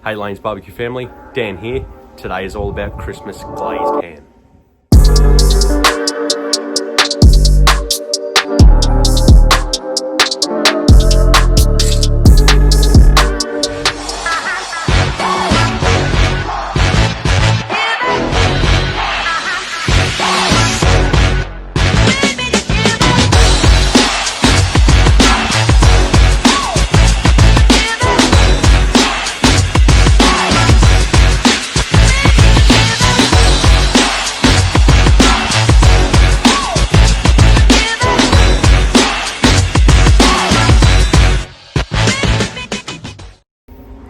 Hey Lane's Barbecue family, Dan here. Today is all about Christmas glazed ham.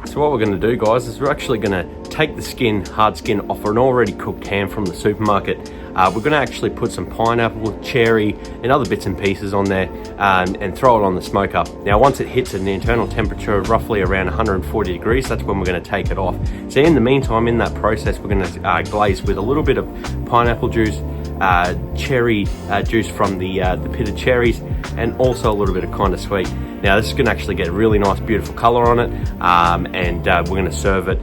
So what we're going to do, guys, is we're actually going to take the hard skin off an already cooked ham from the supermarket. We're going to actually put some pineapple, cherry and other bits and pieces on there and throw it on the smoker. Now once it hits an internal temperature of roughly around 140 degrees, that's when we're going to take it off. So in the meantime, in that process, we're going to glaze with a little bit of pineapple juice, cherry juice from the pitted cherries, and also a little bit of kind of sweet. Now this is going to actually get a really nice beautiful colour on it, and we're going to serve it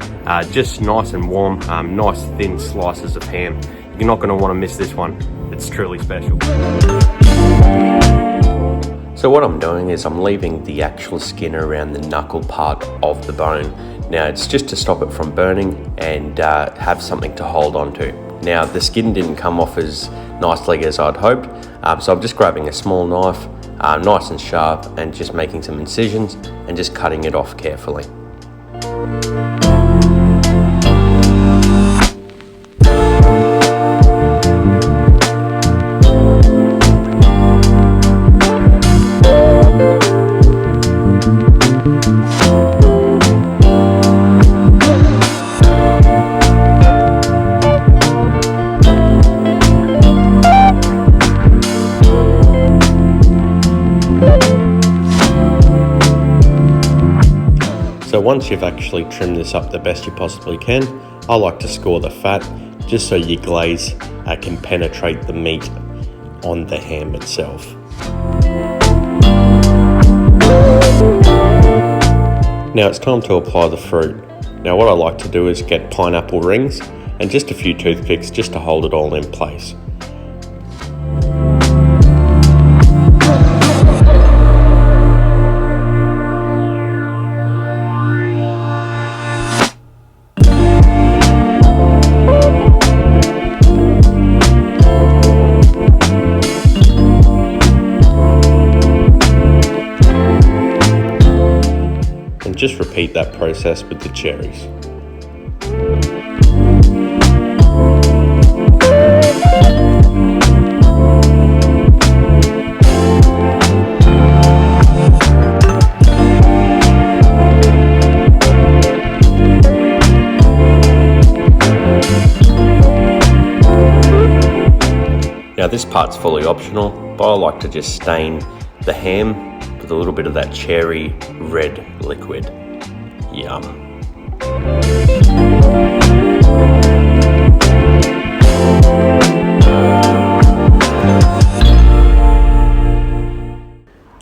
just nice and warm, nice thin slices of ham. You're not going to want to miss this one. It's truly special. So what I'm doing is I'm leaving the actual skin around the knuckle part of the bone. Now it's just to stop it from burning and have something to hold on to. Now the skin didn't come off as nicely as I'd hoped, so I'm just grabbing a small knife, nice and sharp, and just making some incisions and just cutting it off carefully. So once you've actually trimmed this up the best you possibly can, I like to score the fat just so your glaze can penetrate the meat on the ham itself. Now it's time to apply the fruit. Now what I like to do is get pineapple rings and just a few toothpicks just to hold it all in place. Just repeat that process with the cherries. Now this part's fully optional, but I like to just stain the ham with a little bit of that cherry red liquid. Yum.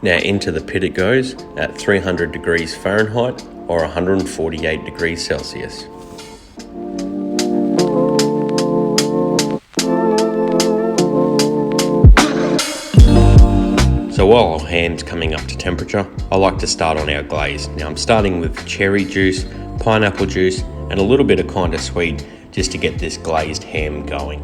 Now into the pit it goes at 300 degrees Fahrenheit or 148 degrees Celsius. So while our ham's coming up to temperature, I like to start on our glaze. Now I'm starting with cherry juice, pineapple juice, and a little bit of kind of sweet just to get this glazed ham going.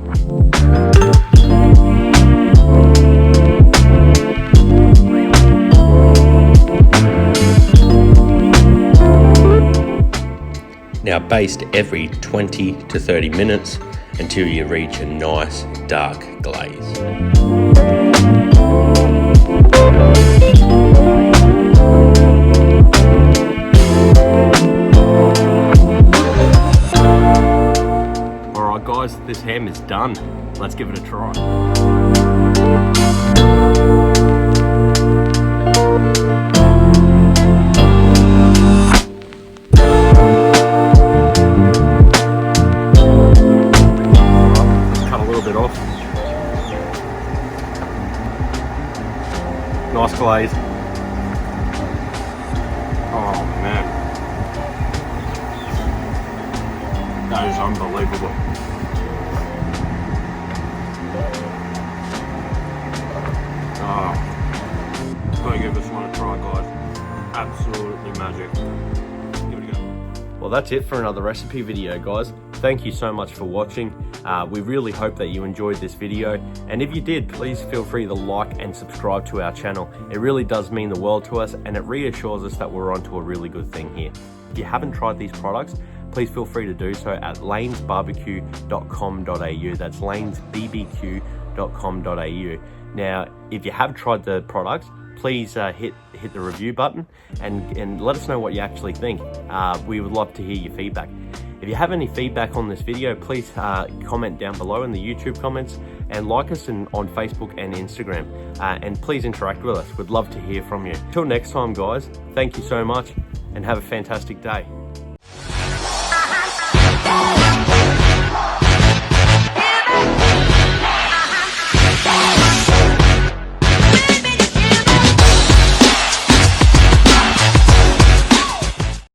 Now baste every 20 to 30 minutes until you reach a nice dark glaze. Alright guys, this ham is done. Let's give it a try. Cut a little bit off. Nice glaze. Oh man. That is unbelievable. Gotta give this one a try, guys. Absolutely magic. Give it a go. Well, that's it for another recipe video, guys. Thank you so much for watching. We really hope that you enjoyed this video, and if you did, please feel free to like and subscribe to our channel. It really does mean the world to us, and it reassures us that we're onto a really good thing here. If you haven't tried these products, please feel free to do so at lanesbbq.com.au. That's lanesbbq.com.au. Now, if you have tried the products, please hit the review button and let us know what you actually think. We would love to hear your feedback. If you have any feedback on this video, please comment down below in the YouTube comments, and like us on Facebook and Instagram. And please interact with us. We'd love to hear from you. Till next time, guys, thank you so much and have a fantastic day.